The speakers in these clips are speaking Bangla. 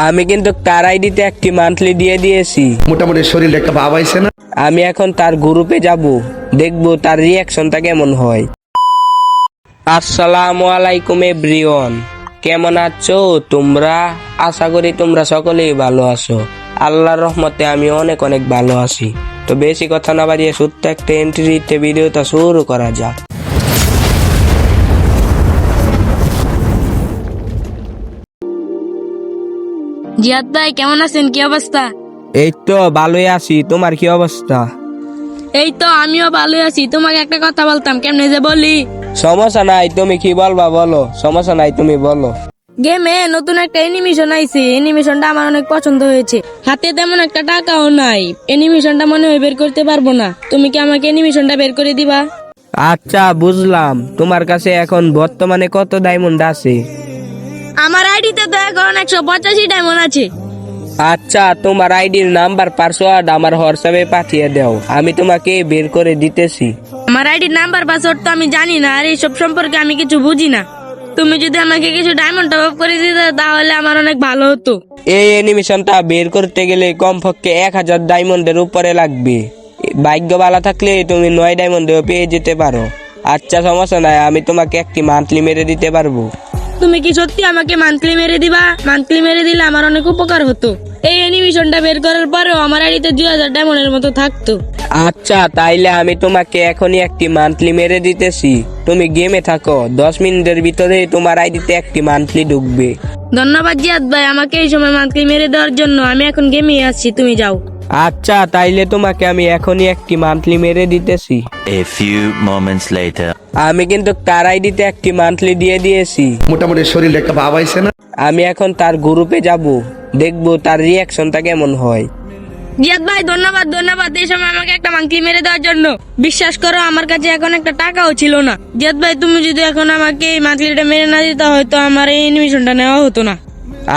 আমি কিন্তু তার আইডিতে একটি মান্থলি দিয়ে দিয়েছি। মোটামুটি শরীরে একটা ভাব আইছে না? আমি এখন তার গ্রুপে যাব, দেখবো তার রিয়াকশনটা কেমন হয়। আসসালামু আলাইকুম এভরিওয়ান, কেমন আছো তোমরা? আশা করি তোমরা সকলেই ভালো আছো। আল্লাহর রহমতে আমি অনেক অনেক ভালো আছি। তো বেশি কথা না বাড়িয়ে ছোট্ট একটা এন্ট্রিতে ভিডিওটা শুরু করা যাক। জিয়াদ ভাই কেমন আছেন? কি অবস্থা? এই তো ভালোই আছি, তোমার কি অবস্থা? এই তো আমিও ভালোই আছি। তোমাকে একটা কথা বলতাম, কেমনে যে বলি। সমস্যা নাই, তুমি কি বলবা বলো, সমস্যা নাই তুমি বলো। গেমে নতুন একটা অ্যানিমেশন আইছে, অ্যানিমেশনটা আমার অনেক পছন্দ হয়েছে। হাতে তেমন একটা টাকাও নাই, অ্যানিমেশনটা মনে হয় বের করতে পারবো না। তুমি কি আমাকে অ্যানিমেশনটা বের করে দিবা? আচ্ছা বুঝলাম, তোমার কাছে এখন বর্তমানে কত ডায়মন্ড আছে? আমার আইডিতে তো এখন 185 ডায়মন্ড আছে। আচ্ছা, তোমার আইডির নাম্বার পাসওয়ার্ড আমার হোয়াটসঅ্যাপে পাঠিয়ে দাও, আমি তোমাকে বের করে দিতেছি। আমার আইডির নাম্বার পাসওয়ার্ড তো আমি জানি না, আর এইসব সম্পর্কে আমি কিছু বুঝি না। তুমি যদি আমাকে কিছু ডায়মন্ড টপ আপ করে দিতে তাহলে আমার অনেক ভালো হতো। এই অ্যানিমেশনটা বের করতে গেলে কমপক্ষে 1000 ডায়মন্ডের উপরে লাগবে। ভাগ্য ভালো থাকলে তুমি 9 ডায়মন্ডেও পেয়ে যেতে পারো। আচ্ছা সমস্যা নাই, আমি তোমাকে একটি মান্থলি মেরে দিতে পারবো। তুমি কি সত্যি আমাকে মান্থলি মেরে দিবা? মান্থলি মেরে দিলে আমার অনেক উপকার হতো। এই অ্যানিমেশনটা বের করার পরেও আমার আইডিতে 2000 ডায়মন্ডের মতো থাকতো। আচ্ছা তাইলে আমি তোমাকে এখনই একটি মান্থলি মেরে দিতেছি। তুমি গেমে থাকো, 10 মিনিটের ভিতরে তোমার আইডিতে একটি মান্থলি ঢুকবে। ধন্যবাদ জিয়াদ ভাই আমাকে এই সময় মান্থলি মেরে দেওয়ার জন্য। আমি এখন গেমে আসছি, তুমি যাও। আচ্ছা তাইলে তোমাকে আমি এখনই একটি মান্থলি মেরে দিতেছি। A few moments later. আমি কিন্তু তার আইডিতে একটি মান্থলি দিয়ে দিয়েছি। মোটামুটি শরীরে একটা ভাব আইছে না? আমি এখন তার গ্রুপে যাব, দেখবো তার রিয়াকশনটা কেমন হয়। জিয়াদ ভাই ধন্যবাদ ধন্যবাদ এই সময় আমাকে একটা মান্থলি মেরে দেওয়ার জন্য। বিশ্বাস করো আমার কাছে এখন একটা টাকাও ছিল না। জিয়াদ ভাই তুমি যদি এখন আমাকে এই মান্থলিটা মেরে না দিতে হয়তো আমার এই অ্যানিমেশনটা নেওয়া হতো না।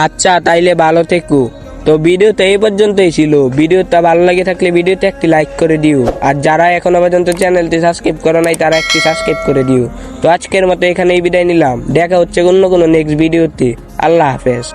আচ্ছা তাইলে ভালো থেকো। তো ভিডিওটা এই পর্যন্তই ছিল। ভিডিওটা ভালো লাগে থাকলে ভিডিওতে একটি লাইক করে দিও, আর যারা এখনো পর্যন্ত চ্যানেলটি সাবস্ক্রাইব করো নাই তারা একটি সাবস্ক্রাইব করে দিও। তো আজকের মতো এখানেই বিদায় নিলাম, দেখা হচ্ছে অন্য কোনো নেক্সট ভিডিওতে। আল্লাহ হাফেজ।